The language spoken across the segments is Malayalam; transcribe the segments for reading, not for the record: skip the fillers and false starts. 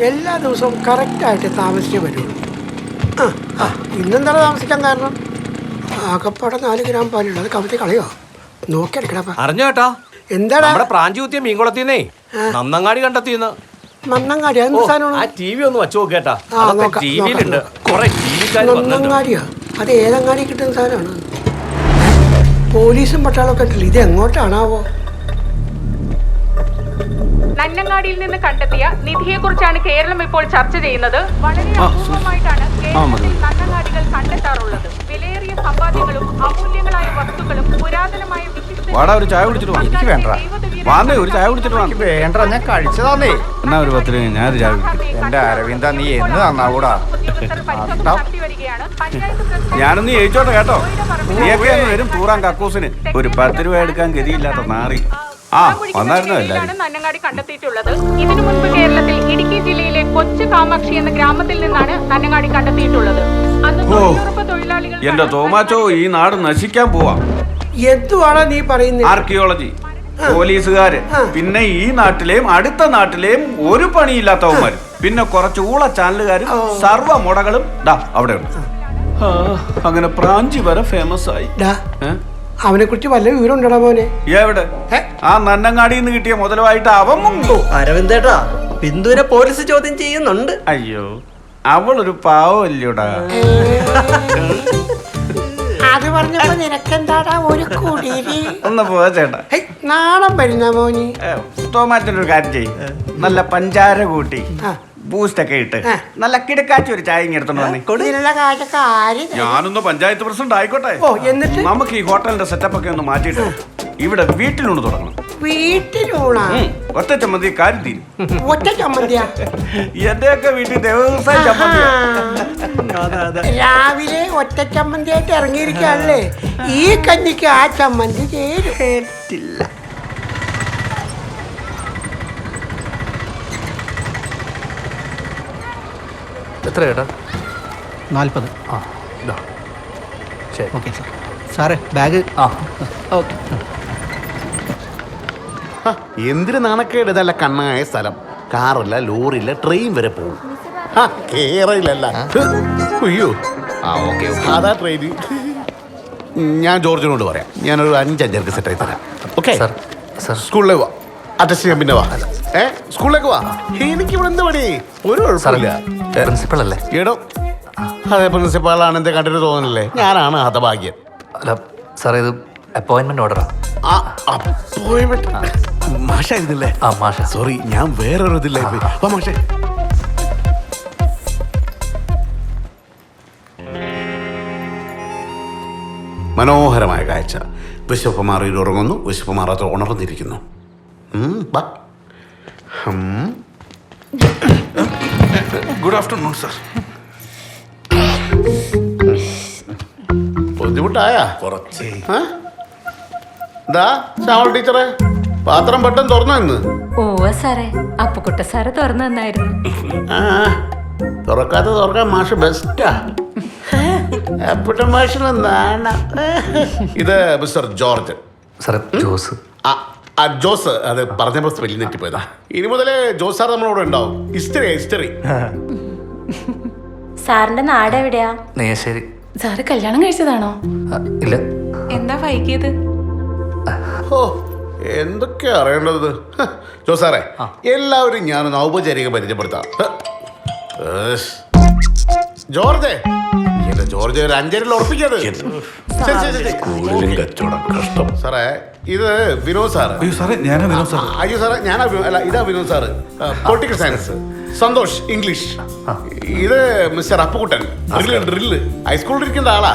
എല്ലാ ദിവസവും കറക്റ്റായിട്ട് താമസിച്ചേ വരുള്ളൂ. ഇന്നെന്താണ് താമസിക്കാൻ കാരണം? ആകപ്പാടെ 4 ഗ്രാം പാലുണ്ട്. അത് കവിത്തി കളയോ? നോക്കിയെടുക്കണപ്പാ. അറിഞ്ഞോ കേട്ടാ? എന്താടാ? നമ്മുടെ പ്രാഞ്ചി കുത്തിയ മീൻകുളത്തിന്നേ നന്നങ്ങാടി കണ്ടെത്തിയെന്ന്. നന്നങ്ങാടി? എന്ത് സാധനമാണ്? ആ ടി വി ഒന്ന് വെച്ച് നോക്കേട്ടാ. ടിവിയിലുണ്ട് കുറെ നന്നങ്ങാടിയാ? അത് ഏതങ്ങാടി കിട്ടുന്ന സാധനമാണ്? പോലീസും പട്ടാളമൊക്കെ ഇട്ടില്ല. ഇത് എങ്ങോട്ടാണാവോ? നന്നങ്ങാടിയിൽ നിന്ന് കണ്ടെത്തിയ നിധിയെക്കുറിച്ചാണ് കേരളം ഇപ്പോൾ ചർച്ച ചെയ്യുന്നത്. വളരെ അപൂർവമായിട്ടാണ് കേരളത്തിൽ നന്നങ്ങാടികൾ കണ്ടെത്താറുള്ളത്. വിലയേറിയ സമ്പാദ്യങ്ങളും അമൂല്യങ്ങളായ വസ്തുക്കളും പുരാതനമായ ഒരു ചായ കുടിച്ചിട്ട് എനിക്ക് വേണ്ട. ഒരു ചായ കുടിച്ചിട്ട് വേണ്ട, ഞാൻ കഴിച്ചതാന്നേ. എന്നാ ഒരു 10 രൂപ ഞാനൊരു ചായ കുടിക്കും. എന്റെ അരവിന്ദ, നീ എന്ന് തന്നാവൂടാ? ഞാനൊന്ന് ജയിച്ചോട്ടെ കേട്ടോ. നീയൊക്കെ വരും തൂറാൻ കക്കൂസിന്. ഒരു 10 രൂപ എടുക്കാൻ ഗതിയില്ലാത്ത നാറി. നന്നങ്ങാടി കണ്ടെത്തിയിട്ടുള്ളത്. ഇതിനു മുൻപ് കേരളത്തിൽ ഇടുക്കി ജില്ലയിലെ കൊച്ചു കാമാക്ഷി എന്ന ഗ്രാമത്തിൽ നിന്നാണ് നന്നങ്ങാടി കണ്ടെത്തിയിട്ടുള്ളത്. എന്റെ തോമാച്ചോ, ഈ നാട് നശിക്കാൻ പോവാ. എന്തുവാണ് നീ പറയുന്നത്? ആർക്കിയോളജി, പോലീസുകാര്, പിന്നെ ഈ നാട്ടിലെയും അടുത്ത നാട്ടിലെയും ഒരു പണിയില്ലാത്തവന്മാര്, പിന്നെ കുറച്ച് ഊള ചാനലുകാരും സർവ്വ മുടകളും അവിടെ ഉണ്ട്. അങ്ങനെ പ്രാഞ്ചി വരെ ഫേമസ് ആയി. അവനെ കുറിച്ച് വല്ല വിവരം ഉണ്ടടാ മോനെ? എവിടെ? ആ നന്നങ്ങാടിയിൽ നിന്ന് കിട്ടിയ മുതലുമായിട്ട് അവൻ മുങ്ങോ? അരവിന്ദേട്ടാ, ബിന്ദുവിനെ പോലീസ് ചോദ്യം ചെയ്യുന്നുണ്ട്. അയ്യോ, അവളൊരു പാവല്ലോടാ. അത് പറഞ്ഞപ്പോ നിനക്കെന്താടാ ഒരു കുടിരി? ഒന്ന് പോവാ ചേട്ടാ, നാണം വരുന്ന മോനി. ടോമാറ്റൊരു കാര്യം ചെയ്യും. നല്ല പഞ്ചാര കൂട്ടി ബൂസ്റ്റൊക്കെ ഇട്ട് നല്ല കിടക്കാച്ചി ഒരു ചായ എടുത്തോണ്ട്. ഞാനൊന്ന് പഞ്ചായത്ത് പ്രസിഡന്റ് ആയിക്കോട്ടെ. എന്നിട്ട് നമുക്ക് ഈ ഹോട്ടലിന്റെ സെറ്റപ്പ് ഒക്കെ ഒന്ന് മാറ്റിയിട്ട് ഇവിടെ വീട്ടിലൂണ് തുടങ്ങണം. വീട്ടിലൂണാ? ഒറ്റ ചമ്മന്തി കാര്യം തീരും. ഒറ്റ ചമ്മന്തിയാ? എന്റെയൊക്കെ വീട്ടിൽ ദിവസം ചമ്മന്തി. രാവിലെ ഒറ്റ ചമ്മന്തിയായിട്ട് ഇറങ്ങിയിരിക്കല്ലേ? ഈ കഞ്ഞിക്ക് ആ ചമ്മന്തി ചേരില്ല. എത്ര ചേട്ടാ? 40. ശരി, ഓക്കെ സാർ. സാറേ ബാഗ്. ഓക്കെ. എന്തിനു നാണക്കേട്? ഇതല്ല കണ്ണായ സ്ഥലം. കാറില്ല, ലോറില്ല, ട്രെയിൻ വരെ പോകും. കേറില്ല. അയ്യോ, സാധാ ട്രെയിൻ. ഞാൻ ജോർജിനോട് പറയാം. ഞാനൊരു 5 സെറ്റായി തരാം. ഓക്കെ? സ്കൂളിലേക്ക് വാ. അറ്റസ്റ്റ് ചെയ്യാൻ പിന്നെ വാ. സ്കൂളിലേക്ക് വാ. എനിക്കിവിടെ എന്ത് പണി? ഒരു കുഴപ്പമില്ല. പ്രിൻസിപ്പൾ അല്ലേ? എടോ, അതെ, പ്രിൻസിപ്പാളാണ്. എന്റെ കണ്ടിട്ട് തോന്നണല്ലേ? ഞാനാണ് ഹതഭാഗ്യൻ. അല്ല സാറേ, ഇത് അപ്പോയിന്റ്മെന്റ് ഓർഡറാ. മാഷായിരുന്നില്ലേ? സോറി, ഞാൻ വേറൊരു ഇതില്ലായി. മാഷേ, മനോഹരമായ കാഴ്ച. വിശപ്പ് മാറിയിൽ ഉറങ്ങുന്നു, വിശപ്പ് മാറാത്ത ഉണർന്നിരിക്കുന്നു. Good afternoon sir. ബുദ്ധിമുട്ടായ കുറച്ച്. എന്താ ശ്യാമൾ ടീച്ചറെ, പാത്രം പെട്ടെന്ന് തുറന്നു ഇന്ന്? ഓ സാറേ, അപ്പുക്കുട്ട സാറ് തുറന്നു തന്നായിരുന്നു. തുറക്കാൻ മാഷ് ബെസ്റ്റാ. ഇത് മിസ്റ്റർ ജോർജ്. ജോസ്. ജോസ്, അത് പറഞ്ഞപ്പോ സ്പെല്ലിംഗ് തെറ്റിപ്പോയതാ. ഇനി മുതലേ ജോസ് സാർ നമ്മളോട് ഉണ്ടാവും. ഹിസ്റ്ററി. സാറിന്റെ നാട് എവിടെയാ? നെയ്യാശ്ശേരി. സാറ് കല്യാണം കഴിച്ചതാണോ? ഇല്ല. എന്താ വൈകിയത്? ഓ, എന്തൊക്കെയാ അറിയേണ്ടത്. ജോസ് സാറേ, എല്ലാവരും ഞാനൊന്ന് ഔപചാരിക പരിചയപ്പെടുത്താം. ജോർജ്, എന്റെ ജോർജ് ഒരു 5 ഉറപ്പിക്കത്. സാറേ, ഇത് വിനോദ് സാറ്. അയ്യോ സാറേ, ഞാനാ വിനോദ് സാർ. അയ്യോ സാറേ, ഞാനാ അല്ല, ഇതാ Vinod sir, political science. Santhosh, English. ഇത് മിസ്റ്റർ അപ്പുക്കുട്ടൻ, ഡ്രില്ല്. ഹൈസ്കൂളിൽ ഇരിക്കേണ്ട ആളാ.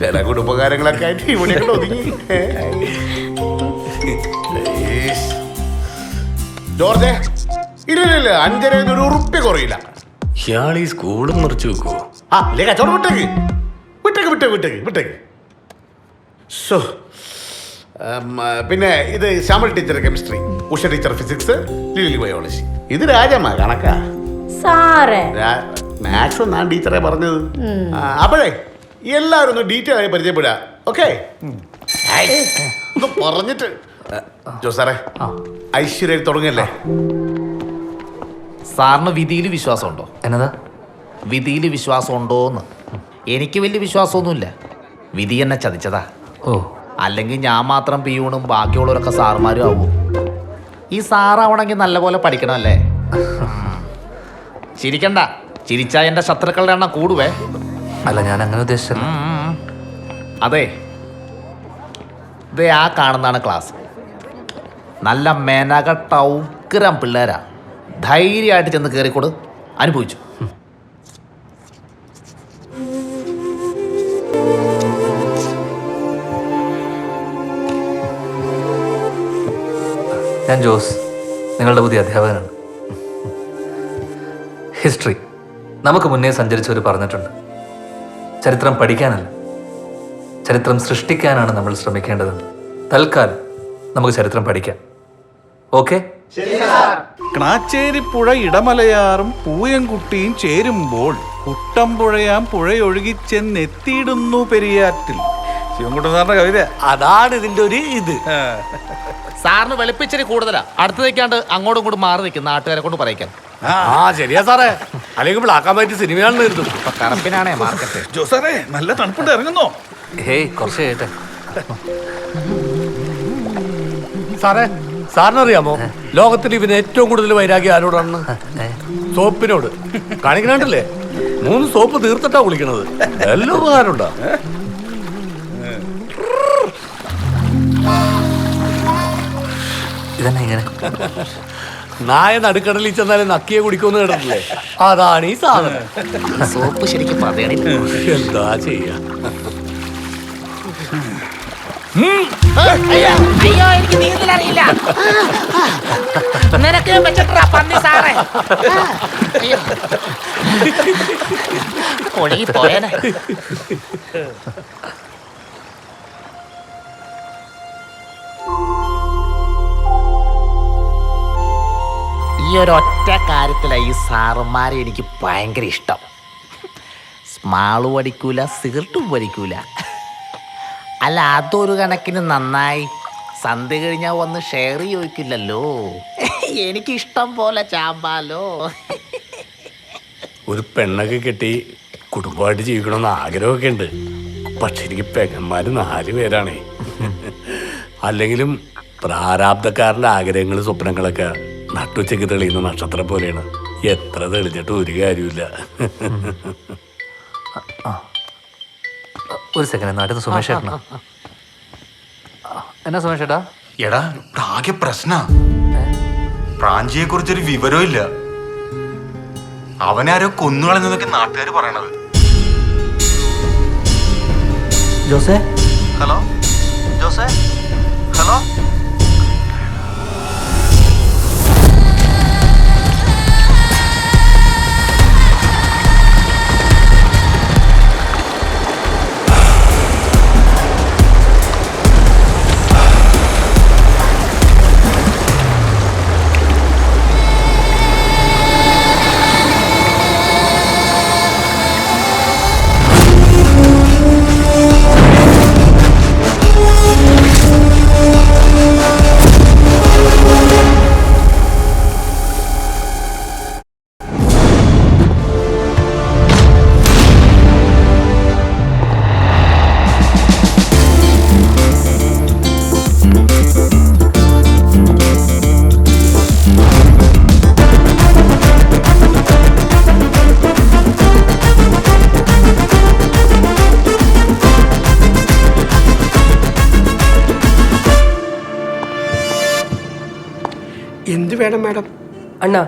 ചില കുടുംബകാര്യങ്ങളൊക്കെ ആയിട്ട് ഇവിടെ ഒതുങ്ങി. ജോർജ്, ഇല്ല, 5 ഒരു ഉറുപ്പ്യ കുറയില്ല. ഇയാൾ ഈ സ്കൂളും മറിച്ചു വെക്കുവോ? ഇല്ലേ, കച്ചവടം വിട്ടേക്ക്. പിന്നെ ഇത് Shyamal teacher chemistry, Usha teacher physics, Lily biology. ഇത് രാജമ്മ കണക്കാ. സാറേ, മാത്സ് ഞാൻ ടീച്ചറെ പറഞ്ഞത്. അപ്പോഴേ എല്ലാവരും ഒന്ന് ഡീറ്റെയിൽ ആയി പരിചയപ്പെടുക. ഓക്കെ? ഒന്ന് പറഞ്ഞിട്ട് ജോ സാറേ, ഐശ്വര്യ തുടങ്ങല്ലേ? സാറിന് വിധിയിൽ വിശ്വാസമുണ്ടോ? എന്നതാ? വിധിയിൽ വിശ്വാസം ഉണ്ടോന്ന്. എനിക്ക് വലിയ വിശ്വാസമൊന്നുമില്ല. വിധി എന്നെ ചതിച്ചതാ. ഓ, അല്ലെങ്കിൽ ഞാൻ മാത്രം പിയൂണും ബാക്കിയുള്ളവരൊക്കെ സാറുമാരും ആവും. ഈ സാറാവണമെങ്കിൽ നല്ലപോലെ പഠിക്കണമല്ലേ? ചിരിക്കണ്ട. ചിരിച്ചാൽ എൻ്റെ ശത്രുക്കളുടെ എണ്ണം കൂടുവേ. അല്ല, ഞാൻ അങ്ങനെ ഉദ്ദേശിച്ചത്. അതെ, ഇതേ ആ കാണുന്നതാണ് ക്ലാസ്. നല്ല മെനകെട്ട ഉഗ്രം പിള്ളേരാ. ധൈര്യമായിട്ട് ചെന്ന് കയറിക്കൊടു. അനുഭവിച്ചു. ഞാൻ ജോസ്, നിങ്ങളുടെ പുതിയ അധ്യാപകനാണ്. ഹിസ്റ്ററി നമുക്ക് മുന്നേ സഞ്ചരിച്ചവർ പറഞ്ഞിട്ടുണ്ട്, ചരിത്രം പഠിക്കാനല്ല, ചരിത്രം സൃഷ്ടിക്കാനാണ് നമ്മൾ ശ്രമിക്കേണ്ടതെന്ന്. തൽക്കാലം നമുക്ക് ചരിത്രം പഠിക്കാം. ഓക്കെ? ക്ണാച്ചേരിപ്പുഴ ഇടമലയാറും പൂയംകുട്ടിയും ചേരുമ്പോൾ കുട്ടമ്പുഴയാം പുഴയൊഴുകി ചെന്നെത്തിയിടുന്നു പെരിയാറ്റിൽ. ശിവൻകുട്ടൻ സാറിന്റെ കവിത അതാണ് ഇതിന്റെ ഒരു ഇത്. സാറിന് വെളുപ്പിച്ചിരി കൂടുതലാ. അടുത്ത് നിൽക്കാണ്ട് അങ്ങോട്ടും ഇങ്ങോട്ടും മാറി നിൽക്കും നാട്ടുകാരെ കൊണ്ട് പറയിക്കാൻ. ശരിയാ സാറേ, അല്ലെങ്കിൽ ബ്ലാക്ക് ആൻഡ് വൈറ്റ് സിനിമയാണെന്ന് കരുതും. ഇപ്പൊ കറപ്പിനാണേ മാർക്കറ്റ്. ജോസാറേ, നല്ല തണുപ്പുണ്ട്, ഇറങ്ങുന്നോ? ഹേയ്, കുറച്ച് കേട്ടെ. സാറേ, സാറിനറിയാമോ ലോകത്തിൽ ഇവന് ഏറ്റവും കൂടുതൽ വൈരാഗ്യം ആരോടാണെന്ന്? സോപ്പിനോട്. കാണിക്കണല്ലേ, 3 സോപ്പ് തീർത്തിട്ടാ കുളിക്കണത്. എല്ലാം ഉപകാരമുണ്ടോ? ഇതന്നെ ഇങ്ങനെ നായ നടുക്കടലിൽ ചെന്നാലും നക്കിയെ കുടിക്കുമെന്ന് കേട്ടിട്ടില്ലേ? അതാണ് ഈ സാധനം. സോപ്പ് ശരിക്കും പറയണില്ല. എന്താ ചെയ്യാ? അയ്യോ, എനിക്ക് നീന്തലറിയില്ല. നിനക്ക് വെച്ചിട്ടാ പന്നി സാറേ. ഒഴുകി പോയനെ. ഈ ഒരൊറ്റ കാര്യത്തിലാണ് ഈ സാറുമാരെ എനിക്ക് ഭയങ്കര ഇഷ്ടം. സ്മാള് പഠിക്കൂല, സിഗരറ്റും പഠിക്കൂല. അല്ല, അതൊരു കണക്കിന് നന്നായി. സന്ധ്യ കഴിഞ്ഞാൽ വന്ന് ഷെയർ ചോദിക്കില്ലല്ലോ. എനിക്കിഷ്ടം പോലെ ചാമ്പാലോ. ഒരു പെണ്ണൊക്കെ കെട്ടി കുടുംബമായിട്ട് ജീവിക്കണമെന്ന് ആഗ്രഹമൊക്കെ ഉണ്ട്. പക്ഷെ എനിക്ക് പെങ്ങന്മാര് 4 പേരാണേ. അല്ലെങ്കിലും പ്രാരാബ്ധക്കാരൻ്റെ ആഗ്രഹങ്ങളും സ്വപ്നങ്ങളൊക്കെ നട്ടുച്ചയ്ക്ക് തെളിയുന്ന നക്ഷത്രം പോലെയാണ്. എത്ര തെളിഞ്ഞിട്ട് ഒരു കാര്യമില്ല. ഒരു സെക്കൻഡ്, നാട്ടിൽ സുമേഷ് ഏട്ടനാ. എന്നാ സുമേഷ് ഏട്ടാ? എടാ, ആകെ പ്രശ്ന. പ്രാഞ്ചിയെ കുറിച്ചൊരു വിവരവും ഇല്ല. അവനാരോ കൊന്നുകളഞ്ഞതൊക്കെ നാട്ടുകാർ പറയണത്. ജോസേ? ഹലോ ജോസേ, ഹലോ. എന്ത് വേണം മാഡം? അണ്ണാ,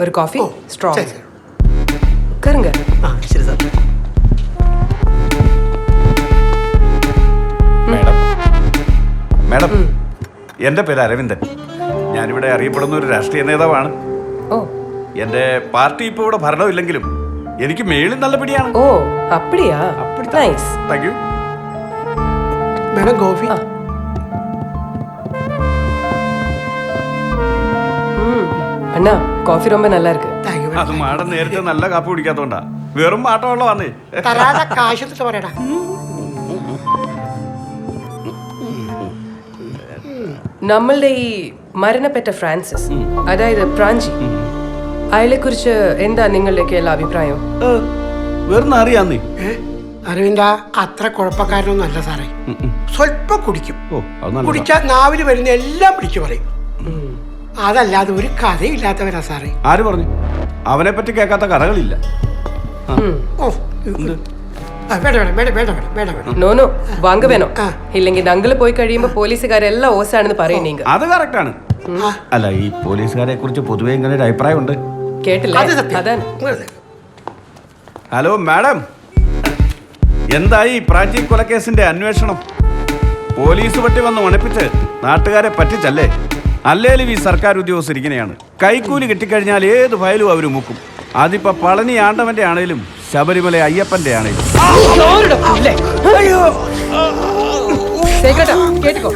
ഒരു കോഫി, സ്ട്രോ. ശരി. കറുങ്ക. ശരി സാർ. മാഡം, എൻ്റെ പേര് അരവിന്ദൻ. ഞാനിവിടെ അറിയപ്പെടുന്ന ഒരു രാഷ്ട്രീയ നേതാവാണ്. ഓ, എൻ്റെ പാർട്ടി ഇപ്പോൾ ഇവിടെ ഭരണമില്ലെങ്കിലും എനിക്ക് മേളിൽ നല്ല പിടിയാണ്. ഓ, അപ്പടിയാ? Nice. Thank you madam. Coffee. அண்ணா, காஃபி ரொம்ப நல்லா இருக்கு. അത് മാഡം നേരത്തെ നല്ല കാപ്പി കുടിക്കാത്തോണ്ടാ. വെറും മാട്ടമുള്ള വന്നേ. തരാതെ കാശ് എടുത്തിട്ട് പറയടാ. നമ്മളുടെ ഈ മരണപ്പെട്ട ഫ്രാൻസിസ്, അതായത് പ്രാഞ്ചി, അയാളെ കുറിച്ച് എന്താ നിങ്ങളുടെയൊക്കെ എല്ലാ അഭിപ്രായം? വെറുതെ അറിയാന്നേ. അരവിന്ദ അത്ര കുഴപ്പക്കാരനൊന്നും അല്ല സാറേ. സ്വല്പം കുടിക്കും. അത് കുടിച്ചാൽ നാവില് വരുന്ന എല്ലാം പിടിച്ചു പറയും. അതല്ലാതെ ഒരു കഥയില്ലാത്തവരാ സാറേ. ആര് പറഞ്ഞു? അവനെ പറ്റി കേൾക്കാത്ത കഥകളില്ല. ഓ നോ നോ വാങ്ങ വേണോ? ഇല്ലെങ്കിൽ ഞങ്ങള് പോയി കഴിയുമ്പോ പോലീസുകാരെല്ലാം ഓസാണെന്ന് പറയുന്നീങ്ക. അത് കറക്റ്റ് ആണ്. അല്ല, ഈ പോലീസുകാരെ കുറിച്ച് പൊതുവെ ഇങ്ങനെ ഒരു അഭിപ്രായമുണ്ട്. കേട്ടില്ല? അതാണ്. ഹലോ മാഡം, എന്തായി പ്രാചീ കൊലക്കേസിന്റെ അന്വേഷണം? പോലീസ് പറ്റി വന്ന് മണപ്പിച്ച് നാട്ടുകാരെ പറ്റിച്ചല്ലേ? അല്ലേലും ഈ സർക്കാർ ഉദ്യോഗസ്ഥർ ഇങ്ങനെയാണ്. കൈക്കൂലി കിട്ടിക്കഴിഞ്ഞാൽ ഏത് ഫയലും അവർ മുക്കും. അതിപ്പോ പളനി ആണ്ടവന്റെ ആണേലും ശബരിമല അയ്യപ്പന്റെ ആണേലും. കേട്ടോ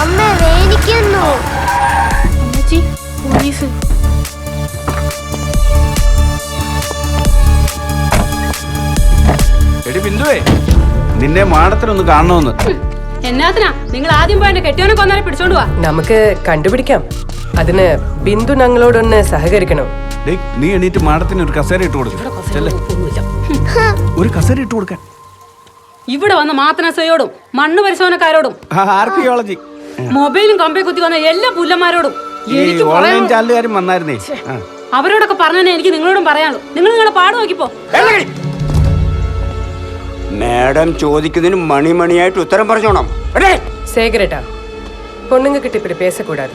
അമ്മ വേദിക്കുന്നു. എടി ബിന്ദുവേ, നിന്നെ മാടത്തിനൊന്ന് കാണണമെന്ന്. എന്നാത്തിനാ നിങ്ങൾ ആദ്യം പോയി കെട്ടിയോനെ കൊന്നാലെ പിടിച്ചോണ്ട് പോവാ. നമുക്ക് കണ്ടുപിടിക്കാം. അതിന് ബിന്ദു ഞങ്ങളോടൊന്ന് സഹകരിക്കണം. നീ എണീറ്റ് മാടത്തിന് ഒരു കസേര ഇട്ട് കൊടുക്കും. ഒരു കസേര ഇട്ട് കൊടുക്കാൻ. ഇവിടെ വന്ന മാത്തനസയോടും മണ്ണ് പരിശോധനക്കാരോടും ആർക്കിയോളജി മൊബൈലും കമ്പി കുത്തി വന്ന എല്ലാ പുല്ലന്മാരോടും എനിക്ക് ഓൺലൈൻ ചാനലുകാരും വന്നായിരുന്നേ. അവരോടൊക്കെ പറഞ്ഞാൽ എനിക്ക് നിങ്ങളോടും പറയാനുള്ളൂ. നിങ്ങൾ നിങ്ങളെ പാട് നോക്കിപ്പോ. മാഡം ചോദിക്കുന്നതിന് മണിമണിയായിട്ട് ഉത്തരം പറഞ്ഞോണം. சேகரேட்டா பொண்ணுங்க கிட்ட இப்படி பேசக்கூடாது.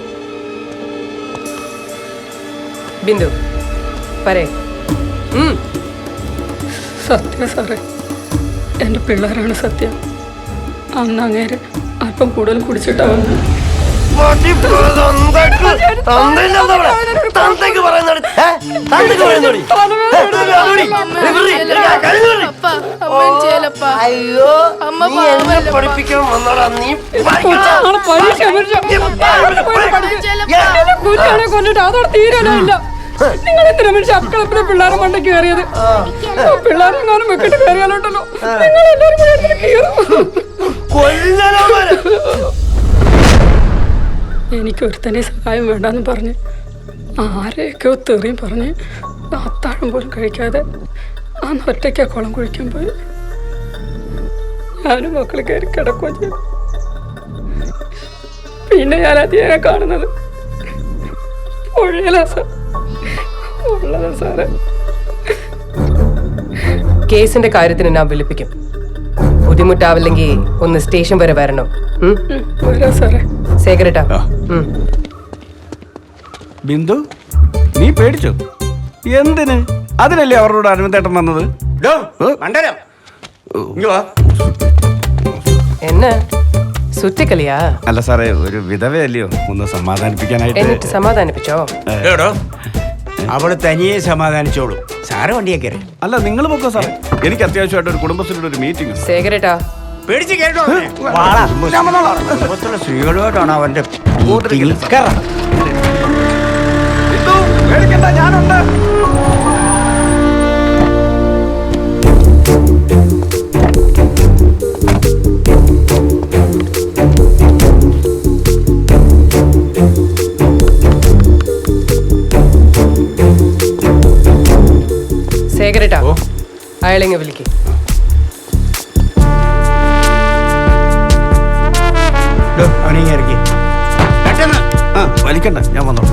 ബിന്ദു പറയേ. സത്യ സാറേ, എൻ്റെ പിള്ളേരാണ് സത്യം. അന്ന് അങ്ങേര് അല്പം കൂടുതൽ കുടിച്ചിട്ടാ വന്നു. കൊണ്ടിട്ട് അതോടെ തീരാനില്ല. നിങ്ങൾ എത്ര മനുഷ്യ അക്കളപ്പിലെ പിള്ളേരെ മണ്ടയ്ക്ക് കയറിയത്. പിള്ളേരെങ്ങാനും വെക്കിട്ട് കയറിയാലോട്ടല്ലോ നിങ്ങൾ എല്ലാവരും കയറും. എനിക്കൊരുത്തന്നെ സഹായം വേണ്ടെന്ന് പറഞ്ഞ് ആരെയൊക്കെയോ തെറിയും പറഞ്ഞ് അത്താഴം പോലും കഴിക്കാതെ അന്ന് ഒറ്റയ്ക്കാ കുളം കുഴിക്കാൻ പോയി. ഞാനും മക്കൾ കയറി കിടക്കുകയും ചെയ്തു. പിന്നെ ഞാൻ അധികം കാണുന്നത് പുഴയിലാ സാറേ. കേസിന്റെ കാര്യത്തിന് ഞാൻ വിളിപ്പിക്കും. ബുദ്ധിമുട്ടാവില്ലെങ്കിൽ ഒന്ന് സ്റ്റേഷൻ വരെ വരണം. സാറേ சேகரேட்டா. ബിന്ദു, നീ പേടിച്ചോ? എന്തിന്? അതിനല്ലേ അവരോട് അരുമത്തേട്ടൻ വന്നത്. என்ன சுத்திக்கலையா? അല്ല സാറേ, ഒരു വിധവയല്ലയോ, ഒന്ന് സമാധാനിപ്പിക്കാനായിട്ട്. എന്നിട്ട് സമാധാനിപ്പിച്ചോ? അവള് തനിയെ സമാധാനിച്ചോളൂ. സാറ് വണ്ടിയെ കയറി. അല്ല, നിങ്ങൾ പൊക്കോ സാറേ. എനിക്ക് അത്യാവശ്യമായിട്ട് ഒരു കുടുംബശ്രീയുടെ ഒരു മീറ്റിംഗ്. சேகரேட்டா പേടിച്ച് കേട്ടോ. സ്ത്രീകളുമായിട്ടാണ് അവന്റെ ഞാനുണ്ട്. சேகரேட்டா അയാളെങ്ങ വിളിക്ക്. അവനിറക്കി പെട്ടെന്ന്. വലിക്കണ്ട, ഞാൻ വന്നോളൂ.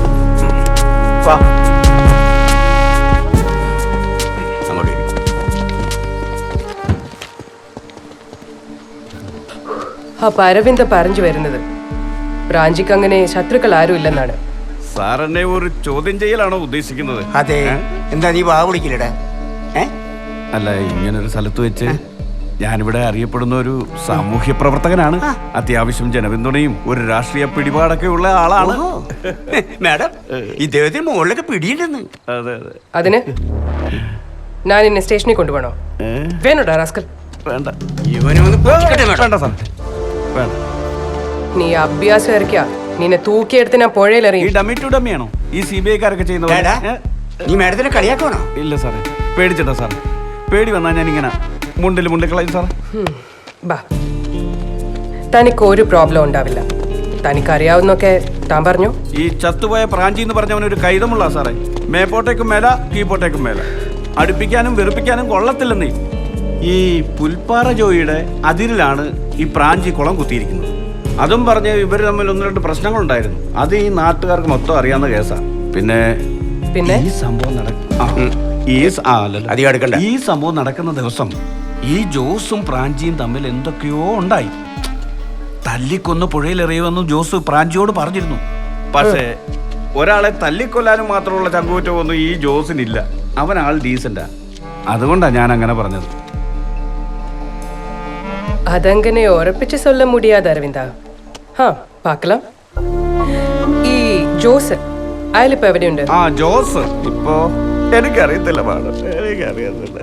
അപ്പൊ അരവിന്ദ പറഞ്ഞു വരുന്നത് ബ്രാഞ്ചിക്ക് അങ്ങനെ ശത്രുക്കൾ ആരും ഇല്ലെന്നാണ്. സാറിനെ ഒരു ചോദ്യം ചെയ്യലാണോ ഉദ്ദേശിക്കുന്നത്? അതെ. എന്താ നീ വാ വിളിക്കില്ലടാ? അല്ല, ഇങ്ങനൊരു സ്ഥലത്ത് വെച്ച് ഞാനിവിടെ അറിയപ്പെടുന്ന ഒരു സാമൂഹ്യ പ്രവർത്തകനാണ്. അത്യാവശ്യം ജനപിന്തുണയും ഒരു രാഷ്ട്രീയ പിടിപാടൊക്കെ ഉള്ള ആളാണ്. മാഡം, ഇദ്ദേഹത്തിന് മുകളിലൊക്കെ പിടിയിട്ടുണ്ടെന്ന്. അതെ അതെ. അതിന് ഞാൻ എന്നെ സ്റ്റേഷനിൽ കൊണ്ടുപോകണോ? വേണോടാ റാസ്കൽ? വേണ്ട. വേണ്ട സാർ, വേണ്ട. നീ അഭ്യാസം ഇറക്കിയാ നിന്നെ തൂക്കിയെടുത്ത് ഞാൻ പുഴയിലെറിയും. ഈ ഡമ്മി ടു ഡമ്മിയാണോ ഈ CBI-കാരൊക്കെ ചെയ്യുന്നത്? നീ മാഡത്തിനെ കളിയാക്കണോ? ഇല്ല സാറേ, പേടിച്ചിട്ടാ സാറേ. പേടി വന്നാൽ ഞാൻ ഇങ്ങനെ മുണ്ടിൽ കളയും സാറേ. ബാ, തനിക്ക് ഒരു പ്രോബ്ലം ഉണ്ടാവില്ല. തനിക്കറിയാവുന്നൊക്കെ താൻ പറഞ്ഞു. ഈ ചത്തുപോയ പ്രാഞ്ചി എന്ന് പറഞ്ഞവനൊരു കൈതമുള്ള സാറേ. മേപ്പോട്ടേക്കും മേല കീപ്പോട്ടേക്കും മേല. അടുപ്പിക്കാനും വെറുപ്പിക്കാനും കൊള്ളത്തില്ലെന്നേ. ഈ പുൽപ്പാറ ജോയിയുടെ അതിരിലാണ് ഈ പ്രാഞ്ചി കുളം കുത്തിയിരിക്കുന്നത്. അതും പറഞ്ഞ് ഇവർ തമ്മിൽ 1-2 പ്രശ്നങ്ങളുണ്ടായിരുന്നു. അത് ഈ നാട്ടുകാർക്ക് മൊത്തം അറിയാവുന്ന കേസാണ്. പിന്നെ ഈ സംഭവം ഈ സംഭവം നടക്കുന്ന ദിവസം ഈ ജോസും പ്രാഞ്ചിയും തമ്മിൽ എന്തൊക്കെയോ ഉണ്ടായി. തല്ലിക്കൊന്ന് പുഴയിലെറിയുമെന്നും ജോസ് പ്രാഞ്ചിയോട് പറഞ്ഞിരുന്നു. പക്ഷേ ഒരാളെ തല്ലിക്കൊല്ലാനും മാത്രമുള്ള ചങ്കൂറ്റമൊന്നും ഈ ജോസിനില്ല. അവൻ ആൾ ഡീസന്റാ. അതുകൊണ്ടാണ് ഞാൻ അങ്ങനെ പറഞ്ഞത്. അതങ്ങനെ ഉറപ്പിച്ച് சொல்ல முடியாது അരവിന്ദ. പാക്കലാം. ഈ ജോസ് അയാളിപ്പോ എവിടെയുണ്ട്? ജോസ് ഇപ്പോ എനിക്കറിയത്തില്ല മാഡം, എനിക്കറിയത്തില്ല.